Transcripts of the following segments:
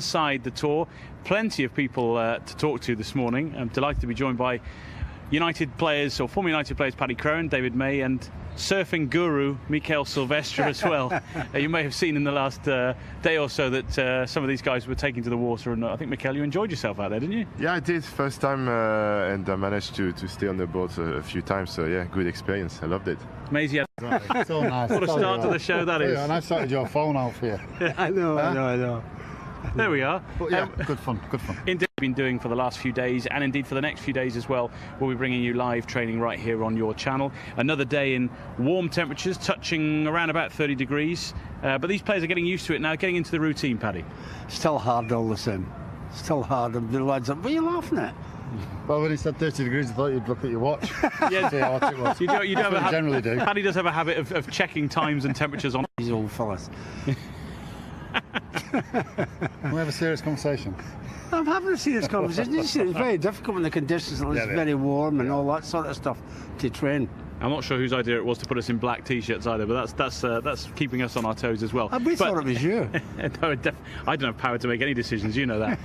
inside the tour. Plenty of people to talk to this morning. I'm delighted to be joined by United players, or former United players, Paddy Crone, David May, and surfing guru Mikael Silvestre as well. You may have seen in the last day or so that some of these guys were taking to the water, and I think, Mikael, you enjoyed yourself out there, didn't you? Yeah, I did. First time, and I managed to stay on the boat a few times, so yeah, good experience. I loved it. Amazing. So nice. What a start to the show that is. Yeah, and I sorted your phone out for you. I know. There we are. But yeah, good fun. Indeed, been doing for the last few days, and indeed for the next few days as well. We'll be bringing you live training right here on your channel. Another day in warm temperatures, touching around about 30 degrees. But these players are getting used to it now, getting into the routine, Paddy. Still hard all the same. Still hard. The lads are, what are you laughing at? Well, when he said 30 degrees, I thought you'd look at your watch. Yeah, see how hot it was. You do have a generally do. Paddy does have a habit of checking times and temperatures on. These old fellas. Can we have a serious conversation? I'm having a serious conversation. It's very difficult when the conditions are very warm and all that sort of stuff to train. I'm not sure whose idea it was to put us in black t-shirts either, but that's keeping us on our toes as well. We thought it was you. No, I don't have power to make any decisions. You know that.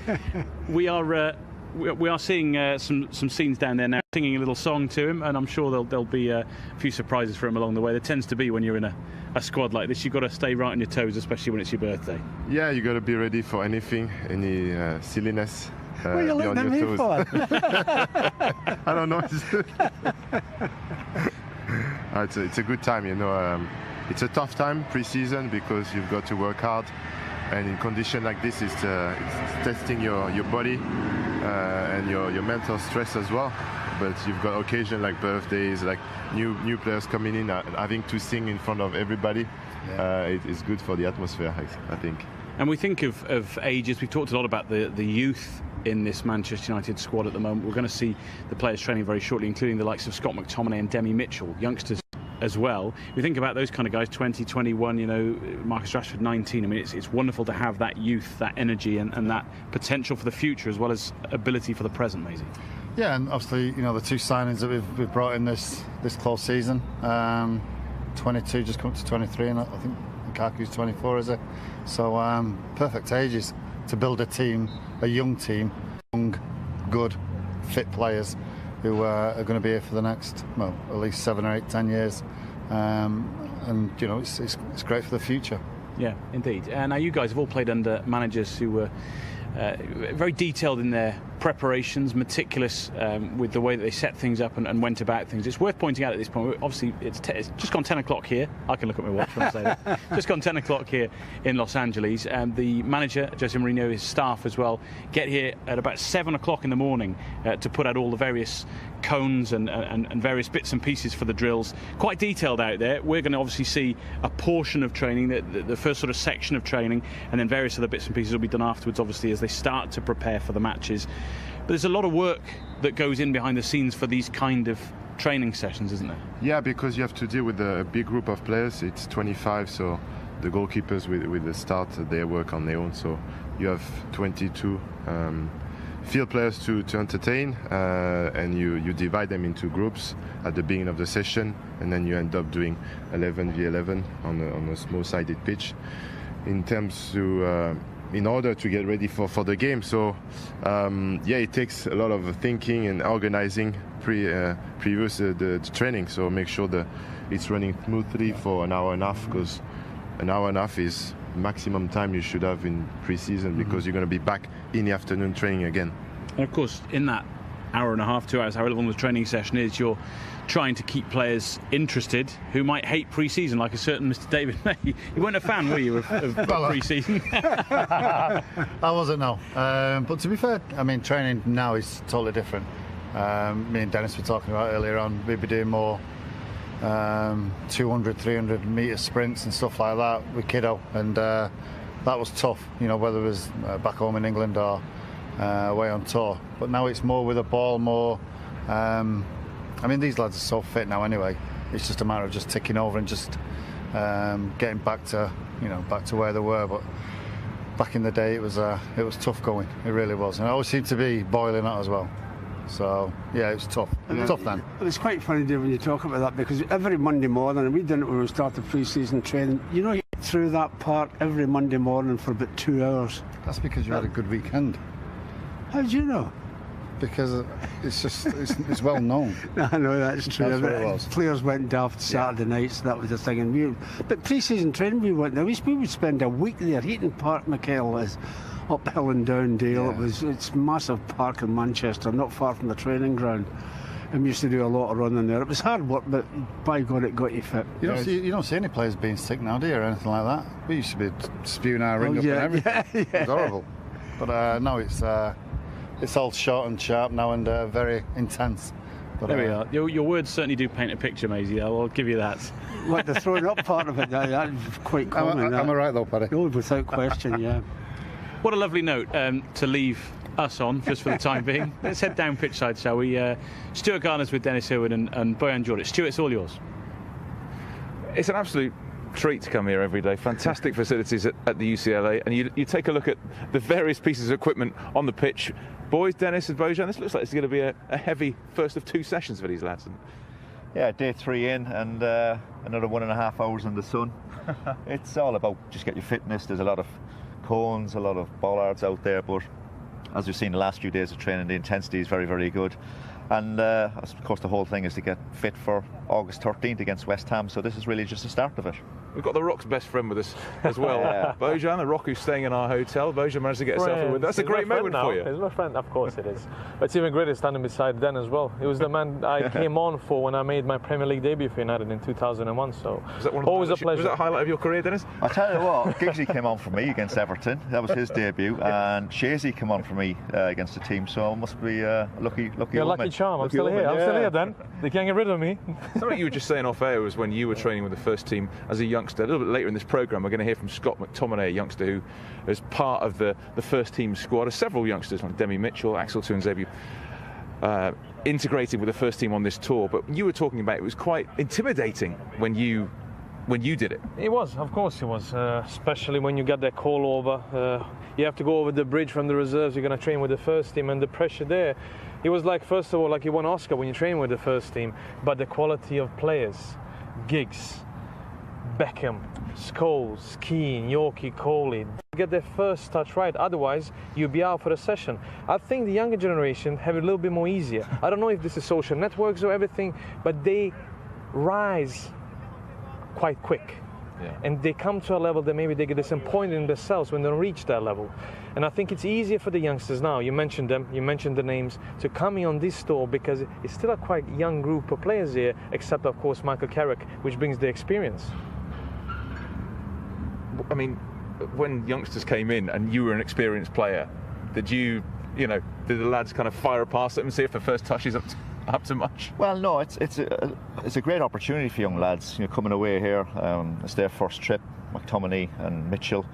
We are seeing some scenes down there now, singing a little song to him, and I'm sure there'll be a few surprises for him along the way. There tends to be when you're in a squad like this. You've got to stay right on your toes, especially when it's your birthday. Yeah, you got to be ready for anything, any silliness. What are you looking at me for? I don't know. It's a good time, you know. It's a tough time pre-season because you've got to work hard, and in condition like this, it's testing your body and your mental stress as well. But you've got occasion like birthdays, like new players coming in, having to sing in front of everybody. Yeah. It's good for the atmosphere, I think. And we think of ages. We've talked a lot about the youth in this Manchester United squad at the moment. We're going to see the players training very shortly, including the likes of Scott McTominay and Demi Mitchell, youngsters as well. We think about those kind of guys, 20, 21, you know, Marcus Rashford 19. I mean, it's wonderful to have that youth, that energy, and that potential for the future as well as ability for the present, Maisie. Yeah, and obviously, you know, the two signings that we've brought in this close season, 22 just come up to 23, and I think Lukaku's 24, is it? So perfect ages to build a team, a young team, young, good, fit players who are going to be here for the next, well, at least 7 or 8, 10 years, and you know, it's great for the future. Yeah, indeed. Now you guys have all played under managers who were very detailed in their preparations, meticulous with the way that they set things up and went about things. It's worth pointing out at this point, obviously it's just gone 10 o'clock here. I can look at my watch when I say that. Just gone 10 o'clock here in Los Angeles. The manager, Jose Mourinho, his staff as well, get here at about 7 o'clock in the morning to put out all the various cones and various bits and pieces for the drills. Quite detailed out there. We're going to obviously see a portion of training, the first sort of section of training, and then various other bits and pieces will be done afterwards, obviously, as they start to prepare for the matches. But there's a lot of work that goes in behind the scenes for these kind of training sessions, isn't there? Yeah, because you have to deal with a big group of players. It's 25, so the goalkeepers with the start, they work on their own. So you have 22 field players to entertain, and you divide them into groups at the beginning of the session, and then you end up doing 11v11 on a small-sided pitch. In order to get ready for the game. So yeah, it takes a lot of thinking and organizing previous the training, so make sure that it's running smoothly for an hour and a half, because an hour and a half is maximum time you should have in pre-season, because you're going to be back in the afternoon training again. And of course, in that hour and a half, 2 hours, however long the training session is, you're trying to keep players interested who might hate pre-season, like a certain Mr. David May. You weren't a fan, were you, of pre-season? I wasn't, no. But to be fair, I mean, training now is totally different. Me and Dennis were talking about earlier on, we'd be doing more 200, 300 metre sprints and stuff like that with Kiddo, and that was tough, you know, whether it was back home in England or away on tour. But now it's more with a ball, more I mean, these lads are so fit now anyway. It's just a matter of just ticking over and just getting back to where they were. But back in the day, it was tough going. It really was, and I always seemed to be boiling hot as well. So yeah, it was tough. Tough then. It's quite funny, Dave, when you talk about that, because every Monday morning, and we did it when we started pre-season training. You know, through that park every Monday morning for about 2 hours. That's because you had a good weekend. How did you know? Because it's well known. I know that's true. That's what it was. Players went daft Saturday nights, that was the thing. And but pre-season training, we went there. We would spend a week there. Heaton Park, Michael, is uphill and down Dale. Yeah. It's a massive park in Manchester, not far from the training ground. And we used to do a lot of running there. It was hard work, but by God, it got you fit. You don't see any players being sick now, do you, or anything like that? We used to be spewing our ring up and everything. Yeah. It was horrible. But now it's all short and sharp now and very intense. But, there we are. Your words certainly do paint a picture, Maisie. I'll give you that. What, the throwing up part of it, that's quite common. Am I right though, Paddy? No, without question, yeah. What a lovely note to leave us on, just for the time being. Let's head down pitch side, shall we? Stuart Gardner's with Dennis Irwin and Bojan Djordjic. Stuart, it's all yours. It's an absolute treat to come here every day. Fantastic facilities at the UCLA, and you take a look at the various pieces of equipment on the pitch. Boys, Dennis and Bojan, this looks like it's going to be a heavy first of 2 sessions for these lads. Yeah, day 3 in and another 1.5 hours in the sun. It's all about just get your fitness. There's a lot of cones, a lot of bollards out there, but as we've seen the last few days of training, the intensity is very, very good. And of course the whole thing is to get fit for August 13th against West Ham, so this is really just the start of it. We've got the Rock's best friend with us as well. Yeah. Bojan, the Rock who's staying in our hotel. Bojan managed to get a selfie with us. That's a great moment for you. He's my friend, of course it is. But it's even greater standing beside Dan as well. He was the man I came on for when I made my Premier League debut for United in 2001. So Was that one of always a pleasure. Was that a highlight of your career, Dennis? I tell you what, Giggsy came on for me against Everton. That was his debut, and Shazy came on for me against the team. So I must be lucky. You're lucky charm. I'm still here. I'm still here, Dan. They can't get rid of me. Something you were just saying off air was when you were training with the first team as a youngster. A little bit later in this programme, we're going to hear from Scott McTominay, a youngster who is part of the first team squad. There's several youngsters like Demi Mitchell, Axel Tuanzebe, integrated with the first team on this tour. But you were talking about it was quite intimidating when you did it. It was, of course it was, especially when you get that call over. You have to go over the bridge from the reserves. You're going to train with the first team, and the pressure there. It was like, first of all, like you won Oscar when you train with the first team, but the quality of players, Giggs, Beckham, Scholes, Keane, Yorkie, Coley, get their first touch right, otherwise you'll be out for the session. I think the younger generation have it a little bit more easier. I don't know if this is social networks or everything, but they rise quite quick. Yeah. And they come to a level that maybe they get disappointed in themselves when they don't reach that level. And I think it's easier for the youngsters now, you mentioned them, you mentioned the names, to come in on this tour because it's still a quite young group of players here, except of course Michael Carrick, which brings the experience. I mean, when youngsters came in and you were an experienced player, did the lads kind of fire a pass at them and see if the first touch is up to much? Well, no, it's a great opportunity for young lads, coming away here. It's their first trip, McTominay and Mitchell.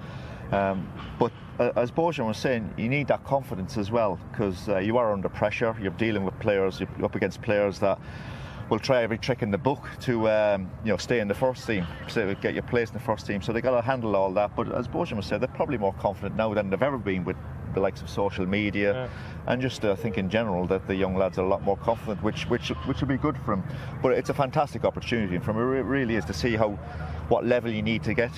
But as Bojan was saying, you need that confidence as well, because you are under pressure. You're dealing with players. You're up against players that will try every trick in the book to stay in the first team, so get your place in the first team. So they got to handle all that. But as Bojan was saying, they're probably more confident now than they've ever been with the likes of social media, and just I think in general that the young lads are a lot more confident, which will be good for them. But it's a fantastic opportunity for them. It really is, to see what level you need to get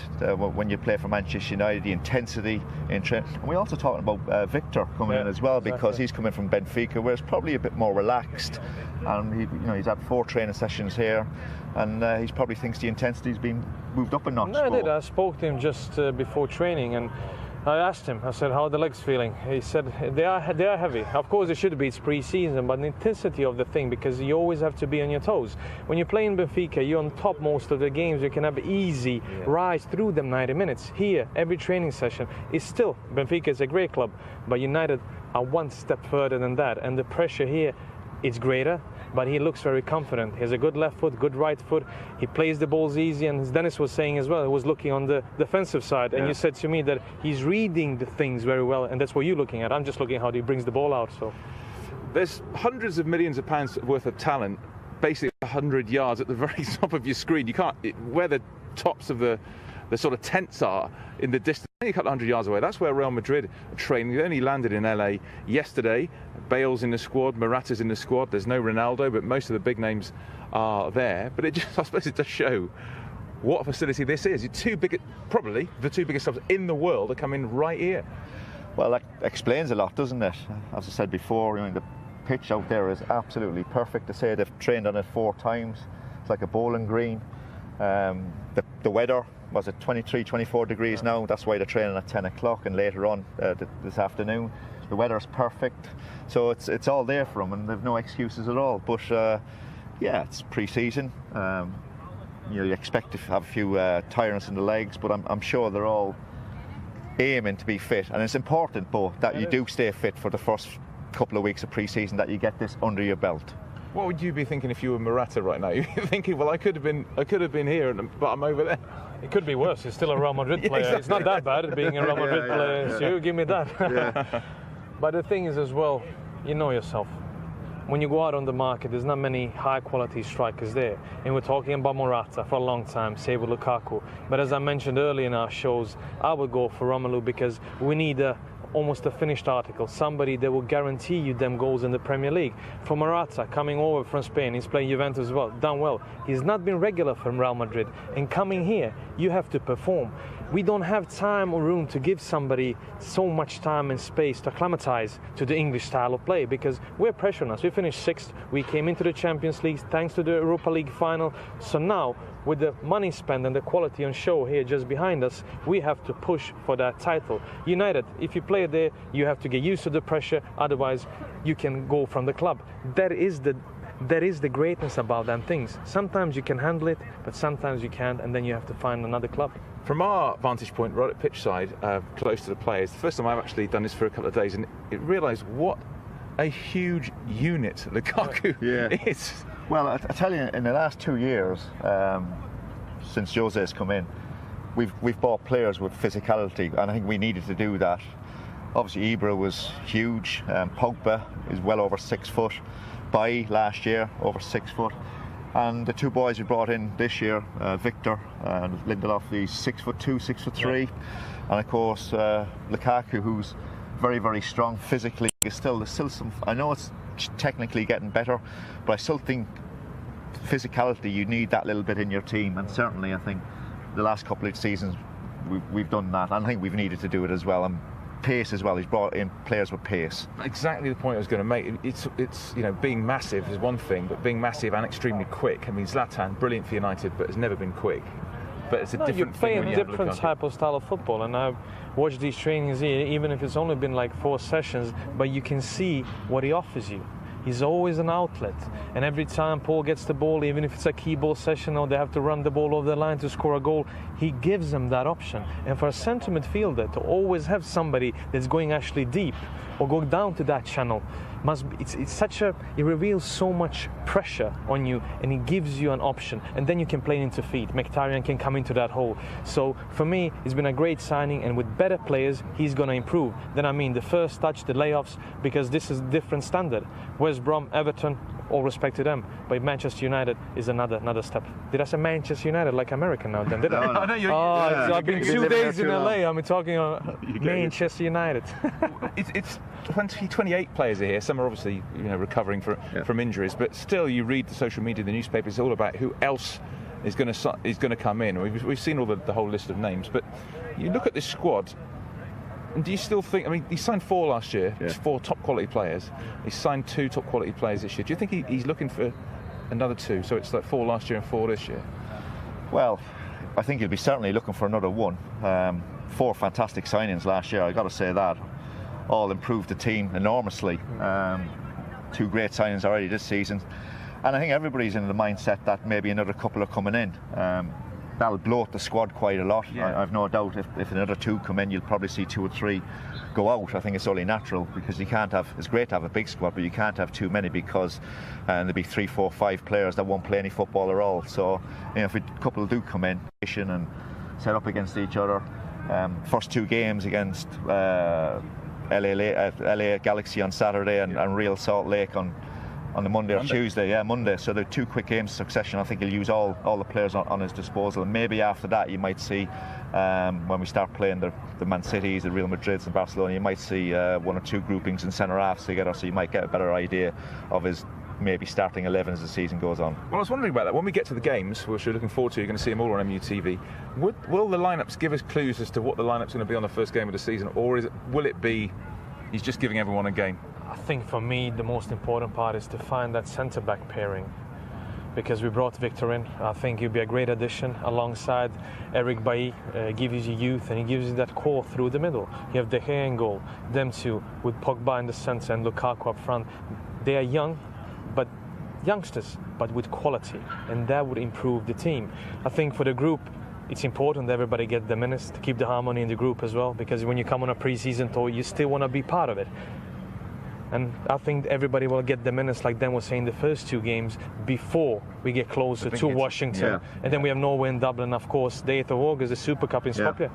when you play for Manchester United, the intensity in training. And we're also talking about Victor coming in as well, because he's coming from Benfica, where it's probably a bit more relaxed, and he's had 4 training sessions here, and he probably thinks the intensity's been moved up a notch. No, I did. I spoke to him just before training, and I asked him, I said, how are the legs feeling? He said, they are heavy. Of course, it should be, it's pre-season, but the intensity of the thing, because you always have to be on your toes. When you play in Benfica, you're on top most of the games. You can have easy rise through them 90 minutes. Here, every training session is still, Benfica is a great club, but United are one step further than that. And the pressure here is greater, but he looks very confident. He has a good left foot, good right foot. He plays the balls easy, and as Dennis was saying as well, he was looking on the defensive side, and you said to me that he's reading the things very well, and that's what you're looking at. I'm just looking at how he brings the ball out. So there's hundreds of millions of pounds worth of talent, basically 100 yards at the very top of your screen. You can't, where the tops of the sort of tents are in the distance, only a couple of 100 yards away. That's where Real Madrid are training. They only landed in LA yesterday. Bale's in the squad, Morata's in the squad. There's no Ronaldo, but most of the big names are there. But I suppose it does show what a facility this is. Probably the two biggest clubs in the world are coming right here. Well, that explains a lot, doesn't it? As I said before, the pitch out there is absolutely perfect. To say they've trained on it 4 times. It's like a bowling green. The weather was at 23, 24 degrees now. That's why they're training at 10 o'clock and later on this afternoon. The weather is perfect, so it's all there for them, and they've no excuses at all. But yeah, it's pre-season. You expect to have a few tiredness in the legs, but I'm sure they're all aiming to be fit, and it's important, Bo, that you do stay fit for the first couple of weeks of pre-season, that you get this under your belt. What would you be thinking if you were Morata right now? You're thinking, well, I could have been here, but I'm over there. It could be worse. He's still a Real Madrid player. Exactly. It's not that bad being a Real Madrid player. So you give me that. Yeah. But the thing is as well, you know yourself. When you go out on the market, there's not many high-quality strikers there. And we're talking about Morata for a long time, same with Lukaku. But as I mentioned earlier in our shows, I would go for Romelu because we need almost a finished article, somebody that will guarantee you them goals in the Premier League. For Morata, coming over from Spain, he's playing Juventus as well, done well. He's not been regular from Real Madrid, and coming here, you have to perform. We don't have time or room to give somebody so much time and space to acclimatize to the English style of play, because we're pressuring us. We finished 6th, we came into the Champions League thanks to the Europa League final, so now with the money spent and the quality on show here just behind us, we have to push for that title. United, if you play there, you have to get used to the pressure, otherwise you can go from the club. That is the greatness about them things. Sometimes you can handle it, but sometimes you can't, and then you have to find another club. From our vantage point, right at pitch side, close to the players, the first time I've actually done this for a couple of days, and it realised what a huge unit Lukaku is. Well, I tell you, in the last 2 years, since Jose has come in, we've bought players with physicality, and I think we needed to do that. Obviously, Ibra was huge. Pogba is well over 6 foot. Bailly last year over 6 foot, and the 2 boys we brought in this year, Victor and Lindelof, he's 6'2", 6'3", and of course Lukaku, who's very, very strong physically. Is still some. I know it's technically getting better, but I still think physicality, you need that little bit in your team, and certainly I think the last couple of seasons we've done that, and I think we've needed to do it as well. And pace as well. He's brought in players with pace. Exactly the point I was going to make. It's being massive is one thing, but being massive and extremely quick. I mean, Zlatan, brilliant for United, but has never been quick. But it's a different thing. You're playing a different type of style of football, and I've watched these trainings here, even if it's only been like 4 sessions, but you can see what he offers you. He's always an outlet, and every time Paul gets the ball, even if it's a key ball session or they have to run the ball over the line to score a goal, he gives them that option. And for a centre midfielder to always have somebody that's going actually deep or go down to that channel, it reveals so much pressure on you, and it gives you an option, and then you can play into feet. Mkhitaryan can come into that hole. So for me, it's been a great signing, and with better players, he's going to improve. Then I mean the first touch, the layoffs, because this is a different standard. West Brom, Everton, all respect to them, but Manchester United is another step. Did I say Manchester United like American now? Then did I? No, I've been 2 days in LA. I'm talking Manchester United. It's 28 players are here. Some are obviously recovering from injuries, but still, you read the social media, the newspapers. It's all about who else is going to come in. We've seen all the whole list of names, but you look at this squad. And do you still think? I mean, he signed 4 last year. Yeah. 4 top quality players. He signed 2 top quality players this year. Do you think he's looking for another 2? So it's like 4 last year and 4 this year. Well, I think he'll be certainly looking for another 1. 4 fantastic signings last year. I got to say that all improved the team enormously. 2 great signings already this season, and I think everybody's in the mindset that maybe another couple are coming in. That'll bloat the squad quite a lot. Yeah. I've no doubt if another 2 come in, you'll probably see 2 or 3 go out. I think it's only natural, because you can't have. It's great to have a big squad, but you can't have too many, because there'll be 3, 4, 5 players that won't play any football at all. So if a couple do come in and set up against each other, first 2 games against LA Galaxy on Saturday and Real Salt Lake on the Monday or Tuesday. Yeah, Monday. So the 2 quick games in succession. I think he'll use all the players on his disposal. And maybe after that, you might see when we start playing the Man Cities, the Real Madrids, and Barcelona, you might see 1 or 2 groupings in centre halves together. So you might get a better idea of his maybe starting 11 as the season goes on. Well, I was wondering about that. When we get to the games, which we're looking forward to, you're going to see them all on MUTV, will the lineups give us clues as to what the lineup's going to be on the first game of the season, or will it be he's just giving everyone a game? I think for me the most important part is to find that centre-back pairing, because we brought Victor in. I think he'll be a great addition alongside Eric Bailly. Gives you youth and he gives you that core through the middle. You have De Gea in goal, them two with Pogba in the centre and Lukaku up front. They are youngsters, but with quality, and that would improve the team. I think for the group, it's important that everybody get the minutes to keep the harmony in the group as well, because when you come on a pre-season tour, you still want to be part of it. And I think everybody will get the minutes, like Dan was saying, the first 2 games before we get closer to Washington. And then we have Norway and Dublin, of course, the 8th of August, the Super Cup in Skopje.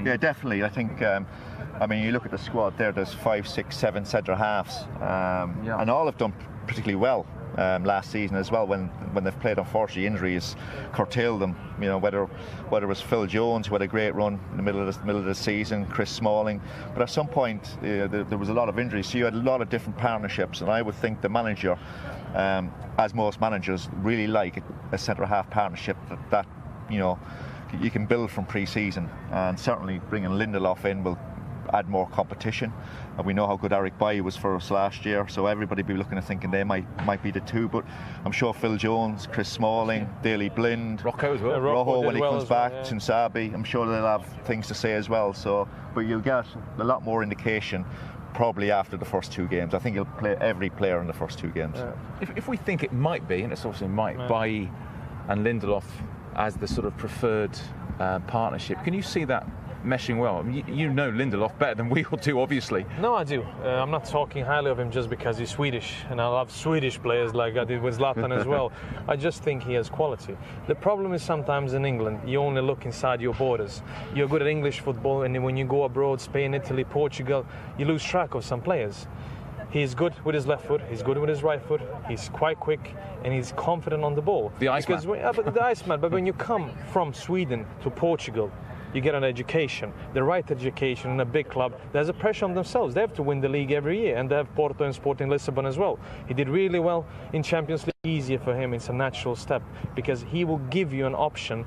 Yeah, definitely. I think, I mean, you look at the squad there, there's 5, 6, 7 centre halves, and all have done particularly well last season as well. When they've played, unfortunately, injuries curtailed them. You know, whether it was Phil Jones, who had a great run in the middle of the season, Chris Smalling, but at some point there was a lot of injuries, so you had a lot of different partnerships. And I would think the manager, as most managers, really like a centre half partnership that you know you can build from pre-season, and certainly bringing Lindelof in will add more competition. And we know how good Eric Bailly was for us last year, so everybody be looking at thinking they might be the two. But I'm sure Phil Jones, Chris Smalling, Daley Blind, Rocco as well. Rocco when he comes back, Tunsabi, I'm sure they'll have things to say as well. So, but you'll get a lot more indication probably after the first 2 games. I think he'll play every player in the first 2 games. If we think it might be, and it's obviously Bailly and Lindelof as the sort of preferred partnership, can you see that meshing well? I mean, you know Lindelof better than we all do, obviously. No, I do. I'm not talking highly of him just because he's Swedish, and I love Swedish players like I did with Zlatan as well. I just think he has quality. The problem is sometimes in England, you only look inside your borders. You're good at English football, and then when you go abroad, Spain, Italy, Portugal, you lose track of some players. He's good with his left foot, he's good with his right foot, he's quite quick, and he's confident on the ball. The Iceman. The Iceman, but when you come from Sweden to Portugal, you get an education, the right education in a big club. There's a pressure on themselves. They have to win the league every year, and they have Porto and Sporting Lisbon as well. He did really well in Champions League. Easier for him. It's a natural step because he will give you an option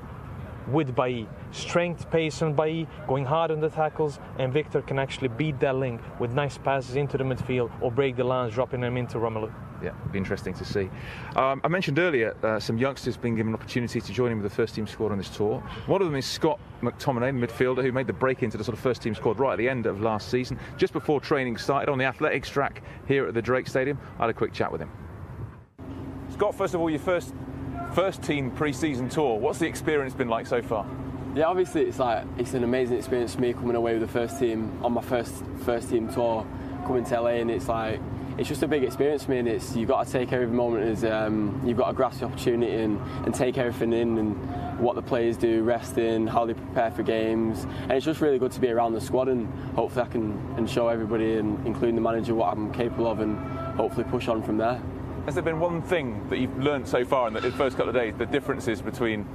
with Bailly. Strength, pace on Bailly, going hard on the tackles, and Victor can actually beat that link with nice passes into the midfield or break the lines, dropping them into Romelu. Yeah, it'll be interesting to see. I mentioned earlier some youngsters being given an opportunity to join in with the first team squad on this tour. One of them is Scott McTominay, the midfielder, who made the break into the sort of first team squad right at the end of last season, just before training started on the athletics track here at the Drake Stadium. I had a quick chat with him. Scott, first of all, your first team pre-season tour. What's the experience been like so far? Yeah, obviously it's an amazing experience for me coming away with the first team on my first team tour, coming to LA, and it's just a big experience for me, and you've got to take every moment as you've got to grasp the opportunity and take everything in, and what the players do, resting, how they prepare for games, and it's just really good to be around the squad, and hopefully I can show everybody, and including the manager, what I'm capable of, and hopefully push on from there. Has there been one thing that you've learned so far in the first couple of days, the differences between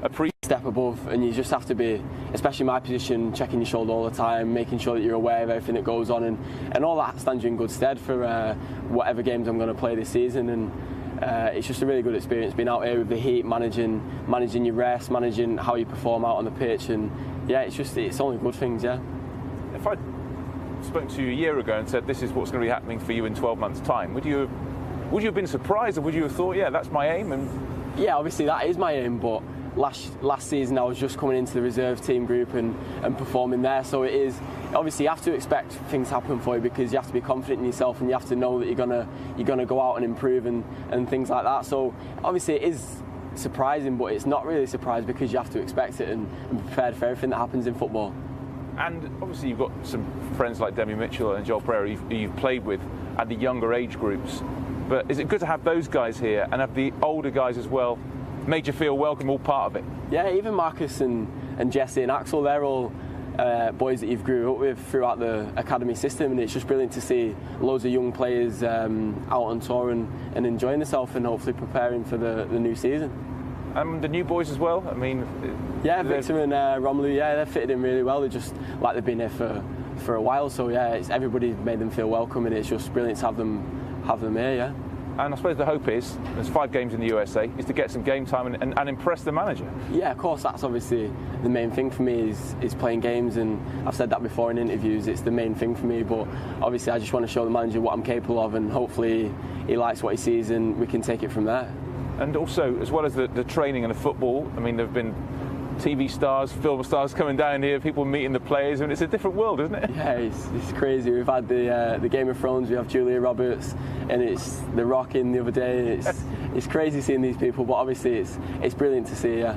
a step above, and you just have to be, especially my position, checking your shoulder all the time, making sure that you're aware of everything that goes on, and all that stands you in good stead for whatever games I'm going to play this season. And it's just a really good experience being out here with the heat, managing your rest, managing how you perform out on the pitch, and yeah, it's only good things. Yeah. If I spoke to you a year ago and said this is what's going to be happening for you in 12 months' time, would you have been surprised, or would you have thought, yeah, that's my aim? And yeah, obviously that is my aim, but last season I was just coming into the reserve team group and performing there, so it is obviously you have to expect things to happen for you, because you have to be confident in yourself, and you have to know that you're gonna go out and improve and things like that. So obviously it is surprising, but it's not really a surprise because you have to expect it and be prepared for everything that happens in football. And obviously you've got some friends like Demi Mitchell and Joel Pereira you've played with at the younger age groups, but is it good to have those guys here and have the older guys as well made you feel welcome, all part of it? Yeah, even Marcus and Jesse and Axel, they're all boys that you've grew up with throughout the academy system, and it's just brilliant to see loads of young players out on tour and enjoying themselves and hopefully preparing for the new season. And the new boys as well, I mean... Yeah, Victor and Romelu, yeah, they're fitted in really well. They're just like they've been here for a while, so yeah, everybody made them feel welcome, and it's just brilliant to have them here, yeah. And I suppose the hope is, there's 5 games in the USA, is to get some game time and impress the manager. Yeah, of course, that's obviously the main thing for me is playing games, and I've said that before in interviews, it's the main thing for me, but obviously I just want to show the manager what I'm capable of, and hopefully he likes what he sees and we can take it from there. And also, as well as the training and the football, I mean, there have been TV stars, film stars coming down here, people meeting the players, and it's a different world, isn't it? Yeah, it's crazy. We've had the Game of Thrones, we have Julia Roberts, and it's The Rock in the other day. It's crazy seeing these people, but obviously it's brilliant to see. Yeah.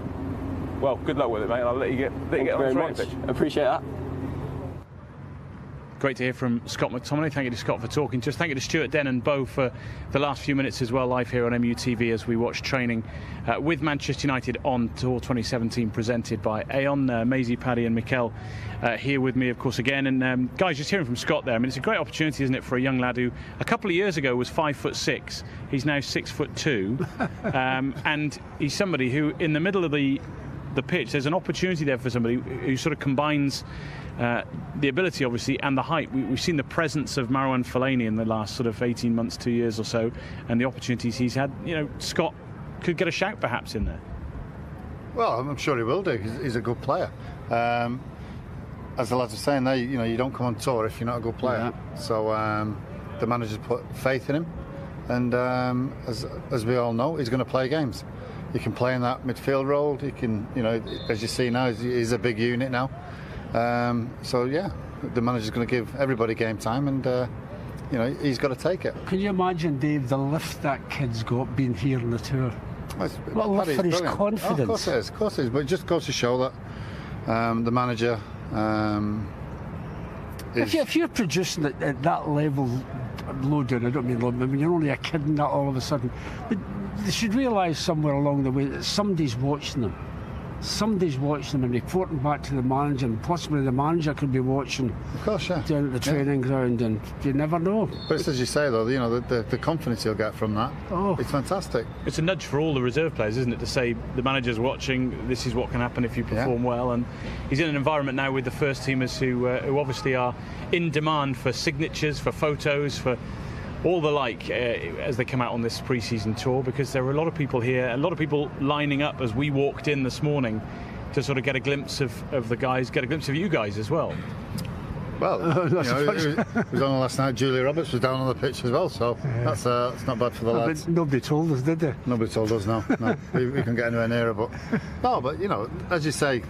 Well, good luck with it, mate. I'll let you get on the training pitch. Appreciate that. Great to hear from Scott McTominay. Thank you to Scott for talking to us. Thank you to Stuart Den and Bo for the last few minutes as well, live here on MUTV as we watch training with Manchester United on Tour 2017, presented by Aon. Maisie, Paddy and Mikel here with me, of course, again. And guys, just hearing from Scott there, I mean, it's a great opportunity, isn't it, for a young lad who a couple of years ago was 5'6". He's now 6'2", and he's somebody who, in the middle of the pitch, there's an opportunity there for somebody who sort of combines the ability, obviously, and the height. We've seen the presence of Marouane Fellaini in the last sort of 18 months, 2 years or so, and the opportunities he's had. You know, Scott could get a shout perhaps in there. Well, I'm sure he will do. He's a good player. As the lads are saying, you don't come on tour if you're not a good player. Yeah. So the manager's put faith in him, and as we all know, he's going to play games. He can play in that midfield role. He can, as you see now, he's a big unit now. So yeah, the manager's going to give everybody game time, and he's got to take it. Can you imagine, Dave, the lift that kid's got being here on the tour? What a lift for his confidence. Oh, of course it is. But it just goes to show that the manager. If you're producing at that level, low down, I don't mean low, I mean, you're only a kid and that all of a sudden. But they should realise somewhere along the way that somebody's watching them. Somebody's watching them and reporting back to the manager, and possibly the manager could be watching. Of course, yeah. Down at the training ground, and you never know. But it's as you say, though, the confidence he'll get from that. Oh, it's fantastic. It's a nudge for all the reserve players, isn't it, to say the manager's watching. This is what can happen if you perform well. And he's in an environment now with the first teamers who obviously are in demand for signatures, for photos, for all the like as they come out on this pre-season tour, because there were a lot of people here, a lot of people lining up as we walked in this morning to sort of get a glimpse of the guys, get a glimpse of you guys as well. Well, it was on last night. Julia Roberts was down on the pitch as well, so that's not bad for the lads. Nobody told us, did they? Nobody told us, no. we couldn't get anywhere near it, but as you say,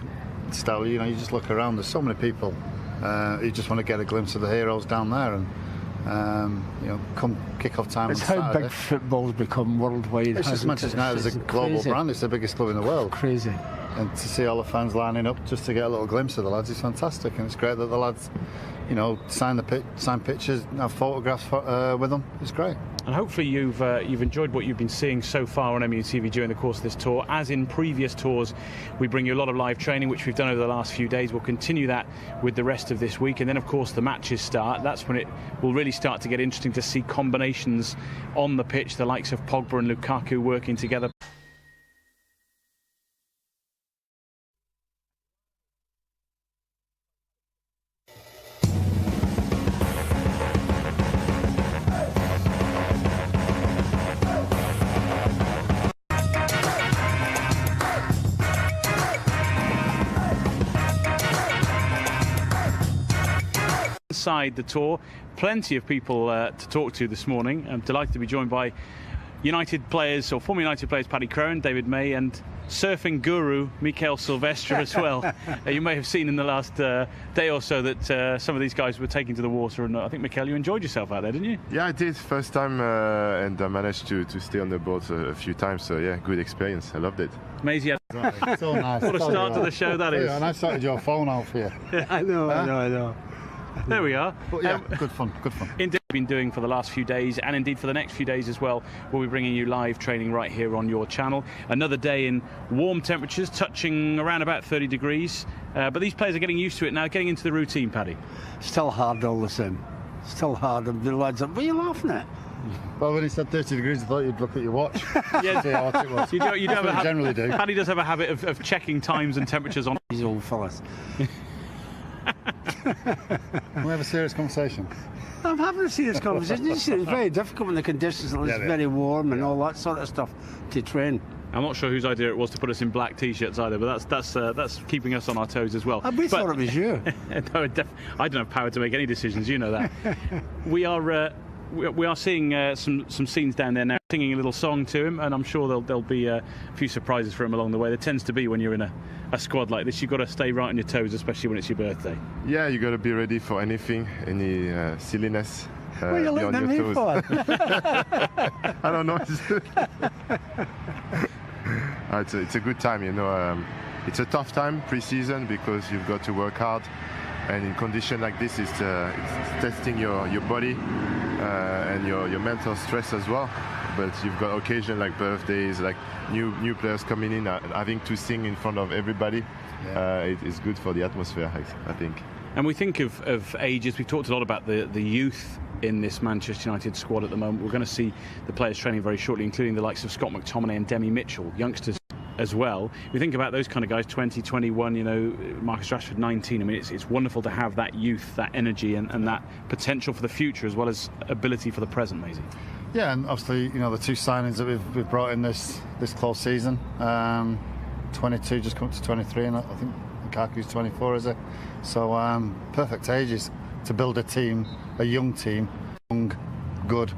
Stel, you just look around. There's so many people who just want to get a glimpse of the heroes down there, and come kick-off time it's on how Saturday. Big football's become worldwide. It's just Manchester United is a global brand. It's the biggest club in the world. Crazy. And to see all the fans lining up just to get a little glimpse of the lads is fantastic. And it's great that the lads, sign pictures, have photographs with them. It's great. And hopefully you've enjoyed what you've been seeing so far on MUTV during the course of this tour. As in previous tours, we bring you a lot of live training, which we've done over the last few days. We'll continue that with the rest of this week. And then, of course, the matches start. That's when it will really start to get interesting to see combinations on the pitch, the likes of Pogba and Lukaku working together. Inside the tour, plenty of people to talk to this morning. I'm delighted to be joined by United players, or former United players, Paddy Crone, David May, and surfing guru Mikel Silvestre as well. You may have seen in the last day or so that some of these guys were taking to the water, and I think, Mikel, you enjoyed yourself out there, didn't you? Yeah, I did. First time, and I managed to stay on the boat a few times, so yeah, good experience. I loved it. Amazing. So nice. What a start to the show that is. Yeah, and I started your phone out for you. I know. There we are. But yeah, good fun. Indeed, been doing for the last few days, and indeed for the next few days as well. We'll be bringing you live training right here on your channel. Another day in warm temperatures, touching around about 30 degrees. But these players are getting used to it now, getting into the routine, Paddy. Still hard all the same. Still hard. And the lads are, what are you laughing at? Well, when he said 30 degrees, I thought you'd look at your watch. Yeah, see how hot it was. You do have generally do. Paddy does have a habit of checking times and temperatures on. These old fellas. Can we have a serious conversation? I'm having a serious conversation. It's very difficult when the conditions are very warm and all that sort of stuff to train. I'm not sure whose idea it was to put us in black t-shirts either, but that's keeping us on our toes as well. We thought it was you. No, I don't have power to make any decisions. You know that. We are seeing some scenes down there now, singing a little song to him, and I'm sure there'll be a few surprises for him along the way. There tends to be when you're in a squad like this. You've got to stay right on your toes, especially when it's your birthday. Yeah, you got to be ready for anything, any silliness. What are you looking at me for? I don't know. It's a good time, you know. It's a tough time pre-season because you've got to work hard, and in condition like this, it's testing your body and your mental stress as well. But you've got occasion like birthdays, like new players coming in, having to sing in front of everybody. It's good for the atmosphere, I think. And we think of ages. We've talked a lot about the youth in this Manchester United squad at the moment. We're going to see the players training very shortly, including the likes of Scott McTominay and Demi Mitchell, youngsters as well. We think about those kind of guys, 20, 21, you know, Marcus Rashford 19. I mean, it's wonderful to have that youth, that energy and that potential for the future as well as ability for the present, Maisie. Yeah, and obviously, you know, the two signings that we've brought in this close season, 22 just come to 23, and I think Lukaku's 24, is it? So perfect ages to build a team, a young team, young, good,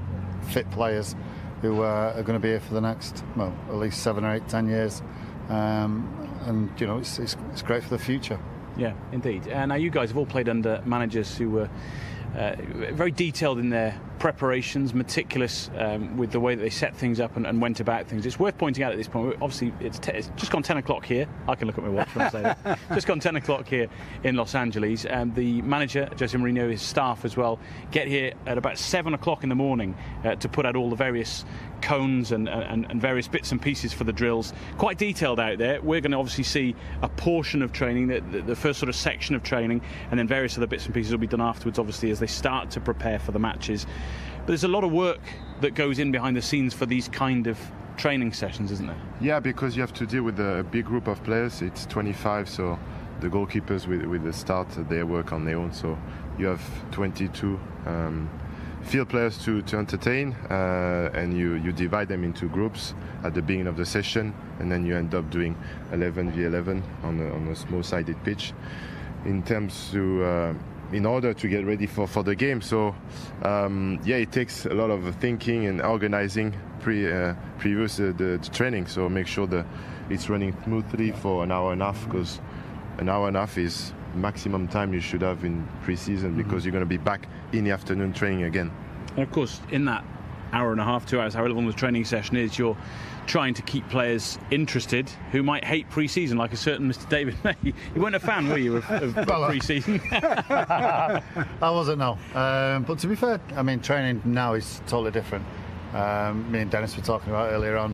fit players who are going to be here for the next, well, at least 7 or 8, 10 years. And, you know, it's great for the future. Yeah, indeed. Now, you guys have all played under managers who were very detailed in their preparations, meticulous with the way that they set things up and went about things. It's worth pointing out at this point, obviously it's just gone 10 o'clock here. I can look at my watch when I say that. Just gone 10 o'clock here in Los Angeles. The manager, Jose Mourinho, his staff as well, get here at about 7 o'clock in the morning to put out all the various cones and various bits and pieces for the drills. Quite detailed out there. We're going to obviously see a portion of training, the first sort of section of training, and then various other bits and pieces will be done afterwards, obviously, as they start to prepare for the matches. But there's a lot of work that goes in behind the scenes for these kind of training sessions, isn't there? Yeah, because you have to deal with a big group of players. It's 25, so the goalkeepers with the start, they work on their own. So you have 22 field players to entertain, and you divide them into groups at the beginning of the session, and then you end up doing 11v11 on a small-sided pitch. In order to get ready for the game. So it takes a lot of thinking and organizing previous the training, so make sure that it's running smoothly for an hour and a half, because an hour and a half is maximum time you should have in pre-season, because you're going to be back in the afternoon training again. And of course, in that hour and a half, 2 hours, however long the training session is, you're trying to keep players interested who might hate pre-season, like a certain Mr. David May. You weren't a fan, were you, of pre-season? I wasn't, no. But to be fair, I mean, training now is totally different. Me and Dennis were talking about earlier on.